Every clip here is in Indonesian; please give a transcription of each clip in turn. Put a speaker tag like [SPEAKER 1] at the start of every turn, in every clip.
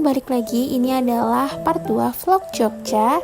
[SPEAKER 1] teman-teman, balik lagi. Ini adalah part 2 vlog Jogja.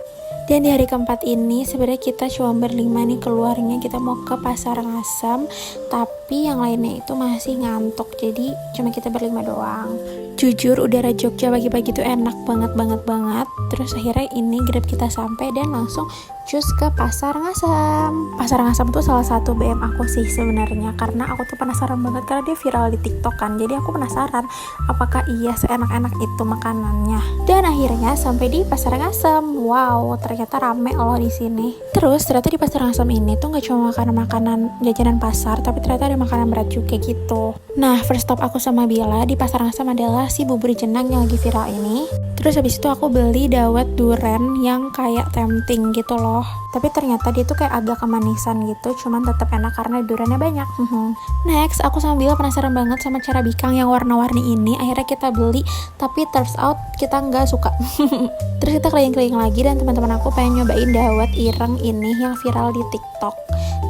[SPEAKER 1] Dan di hari keempat ini sebenarnya kita cuma berlima nih keluarnya. Kita mau ke Pasar Ngasem, tapi yang lainnya itu masih ngantuk. Jadi cuma kita berlima doang. Jujur udara Jogja pagi-pagi tuh enak banget. Terus akhirnya ini Grab kita sampai dan langsung cus ke Pasar Ngasem. Pasar Ngasem tuh salah satu BM aku sih sebenarnya, karena aku tuh penasaran banget karena dia viral di TikTok kan. Jadi aku penasaran apakah iya seenak-enak itu makanannya. Dan akhirnya sampai di Pasar Ngasem. Wow, ternyata rame loh di sini. Terus ternyata di Pasar Ngasem ini tuh nggak cuma makanan jajanan pasar, tapi ternyata ada makanan berat juga gitu. Nah, first stop aku sama Bila di Pasar Ngasem adalah si bubur jenang yang lagi viral ini. Terus habis itu aku beli dawet duren yang kayak tempting gitu loh. Tapi ternyata dia tuh kayak agak kemanisan gitu, cuman tetap enak karena durennya banyak. Next, aku sama Bila penasaran banget sama cara bikang yang warna-warni ini. Akhirnya kita beli, tapi turns out kita nggak suka. Terus kita keliling-keliling lagi dan teman-teman aku pengen nyobain dawet ireng ini yang viral di TikTok.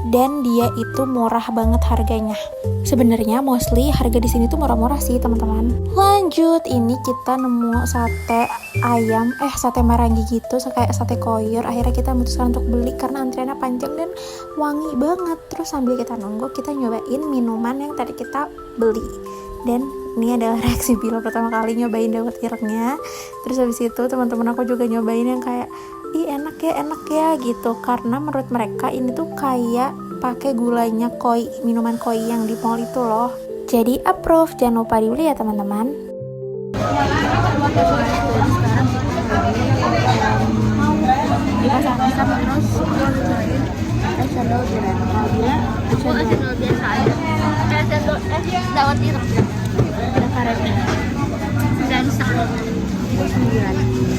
[SPEAKER 1] Dan dia itu murah banget harganya. Sebenarnya mostly harga di sini tuh murah-murah sih teman-teman. Lanjut, ini kita nemu sate ayam, sate marangi gitu, kayak sate koyor. Akhirnya kita memutuskan untuk beli karena antriannya panjang dan wangi banget. Terus sambil kita nunggu, kita nyobain minuman yang tadi kita beli. Dan ini adalah reaksi Bila pertama kali nyobain dawet irengnya. Terus habis itu teman-teman aku juga nyobain yang kayak enak ya gitu, karena menurut mereka ini tuh kayak pakai gulanya koi, minuman koi yang di mall itu loh. Jadi approve, jangan lupa dibeli ya teman-teman.
[SPEAKER 2] Di Pasar Ngasem terus es cendol duren. Aku es cendol biasa aja. Es cendol dawet ireng. Ada karetnya. Dan salad. Itu 9.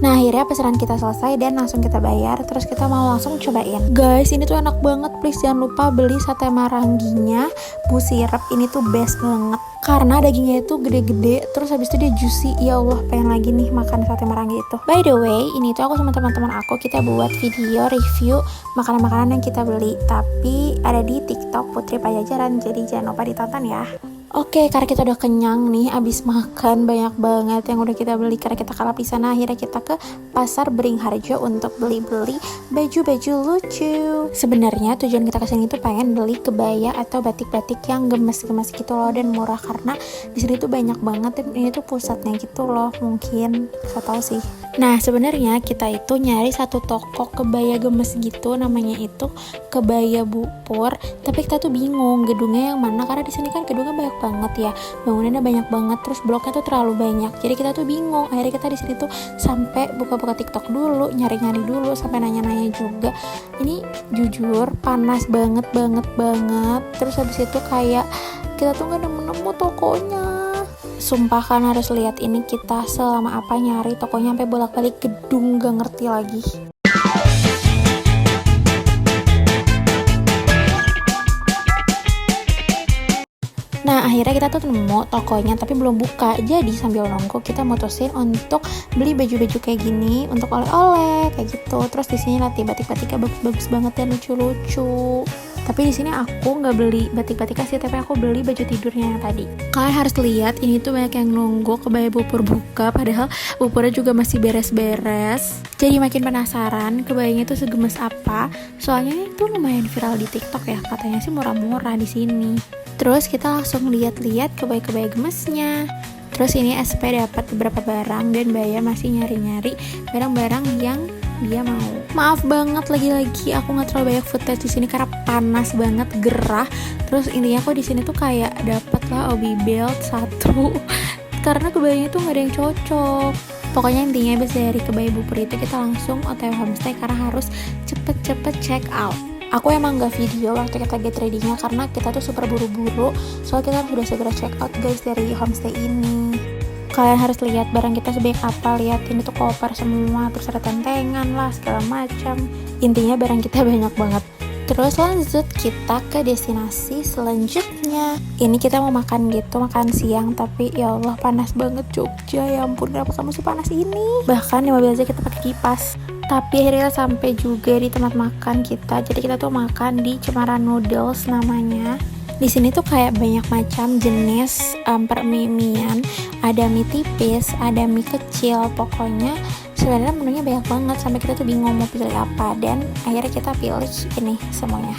[SPEAKER 1] Nah, akhirnya pesanan kita selesai dan langsung kita bayar. Terus kita mau langsung cobain. Guys, ini tuh enak banget. Please jangan lupa beli sate maranginya Bu Sirep. Ini tuh best banget karena dagingnya itu gede-gede. Terus habis itu dia juicy. Ya Allah, pengen lagi nih makan sate marangi itu. By the way, ini tuh aku sama teman-teman aku, kita buat video review makanan-makanan yang kita beli, tapi ada di TikTok Putri Pajajaran. Jadi jangan lupa ditonton ya. Oke, karena kita udah kenyang nih, abis makan banyak banget yang udah kita beli karena kita kalap di sana. Akhirnya kita ke Pasar Beringharjo untuk beli-beli baju-baju lucu. Sebenarnya tujuan kita kesini tuh pengen beli kebaya atau batik-batik yang gemes-gemes gitu loh dan murah, karena di sini tuh banyak banget dan ini tuh pusatnya gitu loh, mungkin saya tahu sih. Nah, sebenarnya kita itu nyari satu toko kebaya gemes gitu, namanya itu Kebaya Bupur. Tapi kita tuh bingung gedungnya yang mana karena di sini kan gedungnya banyak banget ya, bangunannya banyak banget, terus bloknya tuh terlalu banyak. Jadi kita tuh bingung. Akhirnya kita di sini tuh sampai buka-buka TikTok dulu, nyari-nyari dulu, sampai nanya-nanya juga. Ini jujur panas banget. Terus habis itu kayak kita tuh nggak nemu tokonya. Sumpah kan harus lihat ini kita selama apa nyari tokonya sampai bolak-balik gedung, gak ngerti lagi. Nah, akhirnya kita tuh nemu tokonya tapi belum buka. Jadi sambil nunggu kita mutusin untuk beli baju-baju kayak gini untuk oleh-oleh kayak gitu. Terus di sini latih batik-batiknya bagus-bagus banget dan lucu-lucu. Tapi di sini aku nggak beli batik-batiknya sih, tapi aku beli baju tidurnya yang tadi. Kalian harus lihat, ini tuh banyak yang nunggu kebaya Bupur buka, padahal Bupurnya juga masih beres-beres. Jadi makin penasaran kebayanya itu segemes apa. Soalnya itu lumayan viral di TikTok ya, katanya sih murah-murah di sini. Terus kita langsung lihat-lihat kebaya-kebaya gemesnya. Terus ini SP dapat beberapa barang dan Baya masih nyari-nyari barang-barang yang dia mau. Maaf banget lagi-lagi aku nggak terlalu banyak footage di sini karena panas banget, gerah. Terus intinya aku di sini tuh kayak dapat lah obi belt satu karena kebayanya tuh nggak ada yang cocok. Pokoknya intinya habis dari kebaya Bupur itu kita langsung OTW homestay karena harus cepet-cepet check out. Aku emang gak video waktu kita get ready-nya karena kita tuh super buru-buru, soalnya kita udah segera check out guys dari homestay ini. Kalian harus lihat barang kita sebanyak apa, liatin itu koper semua, terus ada tentengan lah segala macam. Intinya barang kita banyak banget. Terus lanjut kita ke destinasi selanjutnya. Ini kita mau makan gitu, makan siang, tapi ya Allah panas banget Jogja. Ya ampun, kenapa kamu sepanas ini? Bahkan di mobil aja kita pakai kipas. Tapi akhirnya sampai juga di tempat makan kita. Jadi kita tuh makan di Cemara Noodles namanya. Di sini tuh kayak banyak macam jenis permimian, ada mie tipis, ada mie kecil, pokoknya sebenarnya menunya banyak banget sampai kita tuh bingung mau pilih apa, dan akhirnya kita pilih ini semuanya.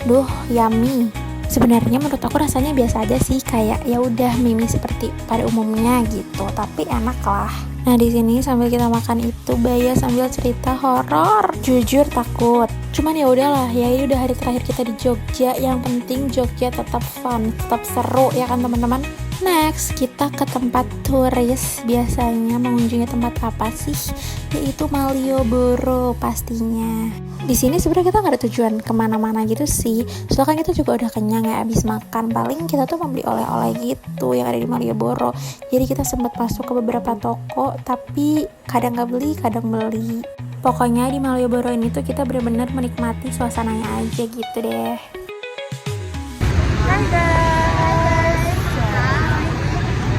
[SPEAKER 1] Duh, yummy. Sebenarnya menurut aku rasanya biasa aja sih, kayak ya udah mie seperti pada umumnya gitu, tapi enak lah. Nah di sini sambil kita makan itu Baya sambil cerita horor. Jujur takut. Cuman ya udahlah, ya ini udah hari terakhir kita di Jogja. Yang penting Jogja tetap fun, tetap seru ya kan teman-teman. Next, kita ke tempat turis. Biasanya mengunjungi tempat apa sih? Yaitu Malioboro pastinya. Di sini sebenarnya kita nggak ada tujuan kemana-mana gitu sih. Soalnya kan kita juga udah kenyang ya abis makan. Paling kita tuh membeli oleh-oleh gitu yang ada di Malioboro. Jadi kita sempat masuk ke beberapa toko, tapi kadang nggak beli, kadang beli. Pokoknya di Malioboro ini tuh kita benar-benar menikmati suasananya aja gitu deh.
[SPEAKER 2] Hai guys,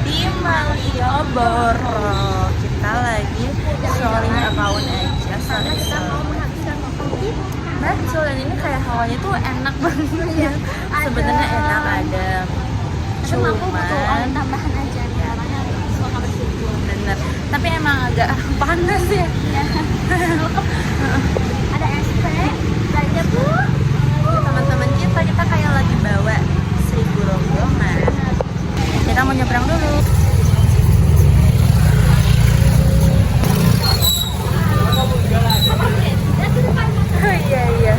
[SPEAKER 2] di Malioboro kita lagi scrolling account aja. Betul, dan ini kayak hawanya tuh enak banget ya. Sebenarnya enak, ada cuman tambahan aja ya, suka bersyukur. Bener, tapi emang agak panas ya. Ada es teh, belanja bu. Teman-teman kita kayak lagi bawa 1000 rombongan. Kita mau nyebrang dulu. Oh iya.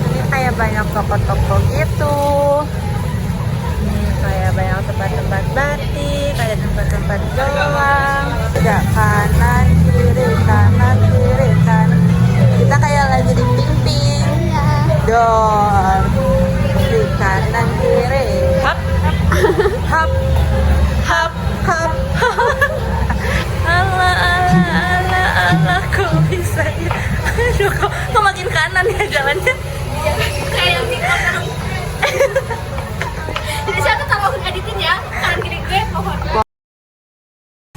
[SPEAKER 2] Ini kayak banyak toko-toko gitu. Ini kayak banyak tempat-tempat batik, kayak tempat-tempat gelang. Ada kanan kiri kanan. Kita kayak lagi di ping-ping. Dor. Di kanan kiri. Hap. Hap. Hap. Hap. Ala kok bisa ya? Aduh, kok makin kanan ya jalannya? Iya, kayak TikTok. Jadi saya tuh kalau ngeditin ya, kanan kiri gue pohon.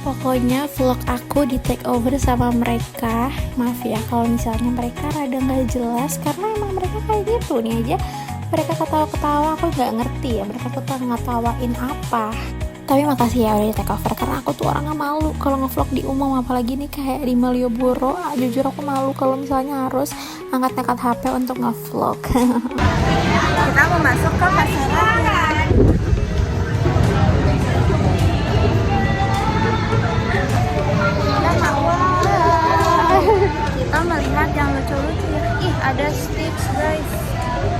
[SPEAKER 1] Pokoknya vlog aku di take over sama mereka. Maaf ya kalau misalnya mereka rada nggak jelas, karena emang mereka kayak gitu nih aja. Mereka ketawa-ketawa, aku nggak ngerti ya mereka tuh ngetawain apa. Tapi makasih ya udah di take over, karena aku tuh orangnya malu kalau ngevlog di umum, apalagi nih kayak di Malioboro. Jujur aku malu kalau misalnya harus angkat-angkat HP untuk ngevlog.
[SPEAKER 2] Kita mau masuk ke pasaran. Kita melihat yang lucu-lucu ya. Ih, ada Stitch guys.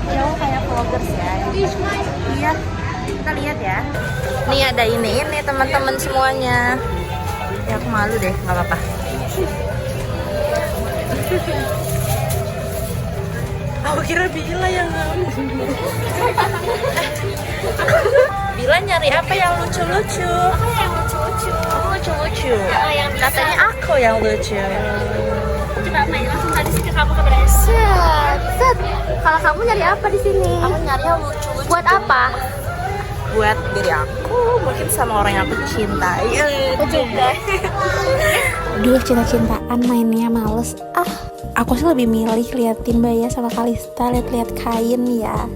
[SPEAKER 2] Ya kayak vloggers ya. Iya. Kita lihat ya. Nih ada ini teman-teman semuanya. Ya aku malu deh, nggak apa-apa. Aku kira Bila yang Bila nyari apa yang lucu-lucu? Aku yang lucu-lucu. Aku lucu-lucu. Katanya aku yang lucu. Coba main langsung tadi sih ke kamu ke Set. Kalau kamu nyari apa di sini? Aku nyari yang lucu-lucu. Buat apa? Buat diri aku, mungkin sama orang yang aku cintai. Aku juga.
[SPEAKER 1] Duh, cinta-cintaan mainnya males. Aku sih lebih milih liatin Baya sama Kalista, lihat-lihat kain ya.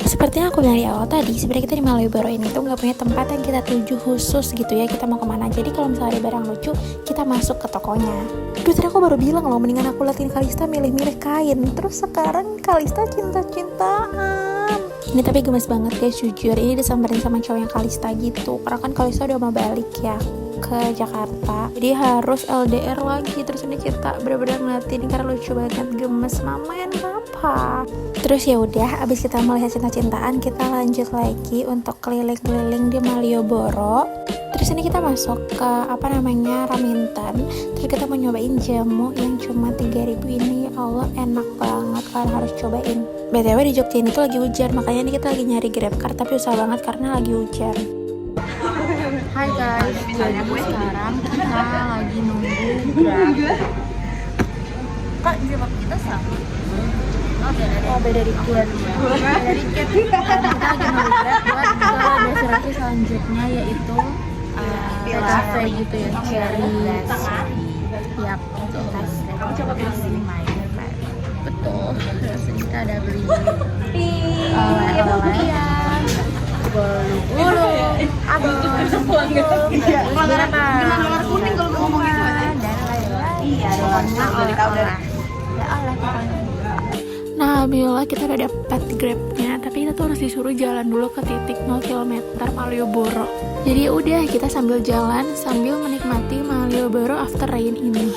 [SPEAKER 1] Seperti yang aku bilang di awal tadi, sebenarnya kita di Malioboro ini tuh nggak punya tempat yang kita tuju khusus gitu ya, kita mau kemana. Jadi kalau misalnya ada barang lucu, kita masuk ke tokonya. Duh, tadi aku baru bilang loh, mendingan aku liatin Kalista milih-milih kain. Terus sekarang Kalista cinta-cintaan. Ini tapi gemes banget guys, jujur. Ini disamperin sama cowok yang Kalista gitu, karena kan Kalista udah mau balik ya ke Jakarta, jadi harus LDR lagi. Terus ini kita bener-bener ngeliatin karena lucu banget, gemes, mamain apa. Terus ya udah, abis kita melihat cinta-cintaan, kita lanjut lagi untuk keliling-keliling di Malioboro. Terus ini kita masuk ke Raminten. Terus kita mau nyobain jamu yang cuma 3.000 ini. Ya Allah, enak banget, kalian harus cobain. BTW di Jogja ini tuh lagi hujan, makanya ini kita lagi nyari GrabCar, tapi susah banget karena lagi hujan.
[SPEAKER 2] Hai guys, jadi sekarang kita lagi nunggu Grab. Kak, jawab kita sama? Oh beda dikit. Beda dikit. Kita lagi nunggu Grab buat ke destinasi selanjutnya, yaitu cafe gitu ya, Cherry. Yap, betul. Kamu coba beli main kan? Betul. Terus kita ada beli oleh-oleh. bulu abang warna kuning kalau ngomong gitu dan lain-lain. Iya, warna oleh-oleh. Ya oleh pokoknya.
[SPEAKER 1] Nah, alhamdulillah kita udah dapat Grabnya, tapi kita tuh harus disuruh jalan dulu ke titik 0 km Malioboro. Jadi udah kita sambil jalan sambil menikmati Malioboro after rain ini.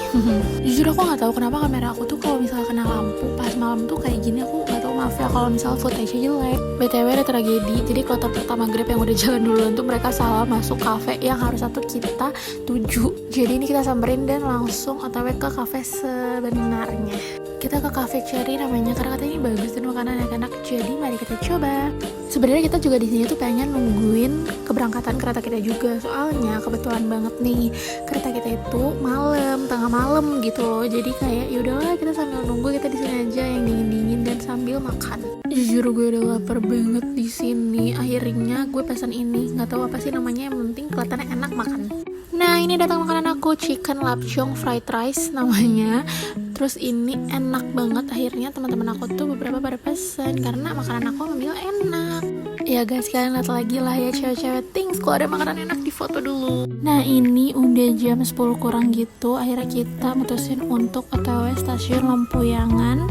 [SPEAKER 1] Jujur aku nggak tahu kenapa kamera aku tuh kalau misalnya kena lampu pas malam tuh kayak gini, aku nggak tahu, maaf ya kalau misalnya footage-nya jelek. BTW ada tragedi, jadi kloter pertama Grab yang udah jalan duluan tuh mereka salah masuk cafe yang harus satu kita tuju. Jadi ini kita samperin dan langsung otw ke cafe sebenarnya. Kita ke cafe Cherry namanya karena katanya ini bagus dan makanan enak-enak, jadi mari kita coba. Sebenarnya kita juga di sini tuh pengen nungguin keberangkatan kereta kita juga, soalnya kebetulan banget nih kereta kita itu malam, tengah malam gitu loh. Jadi kayak yaudahlah kita sambil nunggu, kita di sini aja yang dingin-dingin dan sambil makan. Jujur gue udah lapar banget di sini. Akhirnya gue pesan ini, nggak tahu apa sih namanya, yang penting kelihatannya enak makan. Nah ini datang makanan aku, chicken lapchong fried rice namanya. Terus ini enak banget, akhirnya teman-teman aku tuh beberapa pada pesan karena makanan aku ngambil enak. Ya guys, kalian lihat lagi lah ya cewek-cewek things, kalau ada makanan enak di foto dulu. Nah ini udah jam 10 kurang gitu, akhirnya kita mutusin untuk otw stasiun Lempuyangan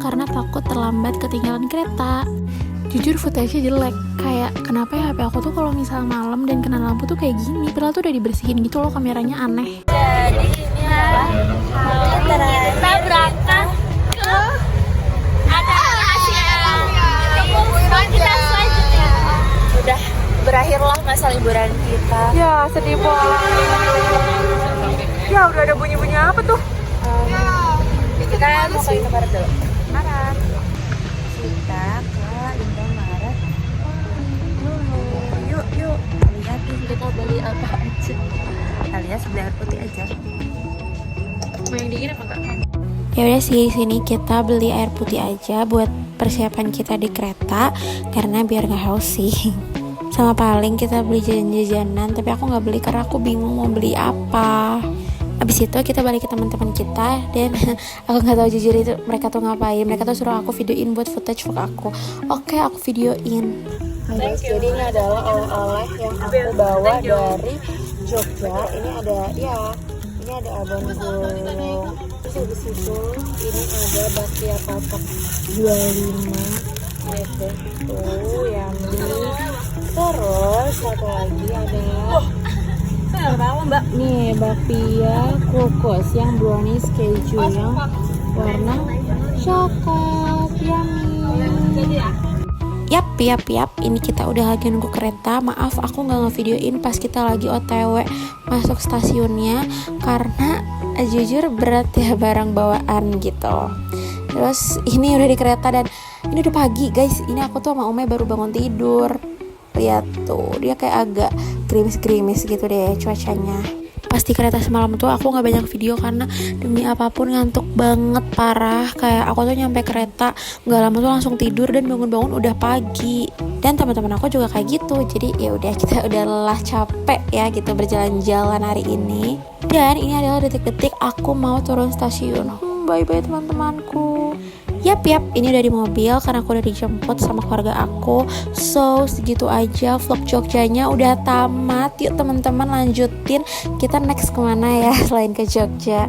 [SPEAKER 1] karena takut terlambat ketinggalan kereta. Jujur footage-nya jelek, kayak kenapa ya HP aku tuh kalau misal malam dan kena lampu tuh kayak gini, padahal tuh udah dibersihin gitu loh, kameranya aneh.
[SPEAKER 2] Jadi ini adalah kita berangkat ke acara rahasia kemudian kita selanjutnya. Udah berakhirlah masa liburan kita.
[SPEAKER 1] Ya sedih banget. Ya udah ada bunyi-bunyi apa tuh?
[SPEAKER 2] Kita mau ke Indomaret dulu. Kita ke Indomaret dulu. Yuk lihat kita beli apa aja. Alias beli air putih aja.
[SPEAKER 1] Mau yang dingin apa enggak? Ya udah sih, sini kita beli air putih aja buat persiapan kita di kereta karena biar nggak haus sih. Sama paling kita beli jajan-jajanan, tapi aku nggak beli karena aku bingung mau beli apa. Abis itu kita balik ke teman-teman kita dan aku nggak tahu jujur itu mereka tuh ngapain. Mereka tuh suruh aku videoin buat footage vlog aku. Oke, aku videoin.
[SPEAKER 2] Guys, jadi ini adalah oleh-oleh yang aku bawa dari Jogja. Ini ada ini ada abon gulung. Terus habis itu ini ada bakpia patok 25 gitu. Tuh yummy. Terus satu lagi ada nih bakpia kukus yang brownies keju yang warna coklat, yummy.
[SPEAKER 1] Yap, ini kita udah lagi nunggu kereta. Maaf aku nggak ngevideoin pas kita lagi OTW masuk stasiunnya karena jujur berat ya barang bawaan gitu. Terus ini udah di kereta dan ini udah pagi guys. Ini aku tuh sama Ome baru bangun tidur. Lihat tuh, dia kayak agak gerimis-gerimis gitu deh cuacanya. Pas di kereta semalam tuh aku gak banyak video karena demi apapun ngantuk banget parah. Kayak aku tuh nyampe kereta gak lama tuh langsung tidur dan bangun-bangun udah pagi. Dan teman-teman aku juga kayak gitu. Jadi ya udah, kita udah lelah capek ya gitu berjalan-jalan hari ini. Dan ini adalah detik-detik aku mau turun stasiun. Bye-bye teman-temanku. Yap, ini udah di mobil karena aku udah dijemput sama keluarga aku. So, segitu aja vlog Jogjanya udah tamat. Yuk teman-teman lanjutin. Kita next kemana ya selain ke Jogja?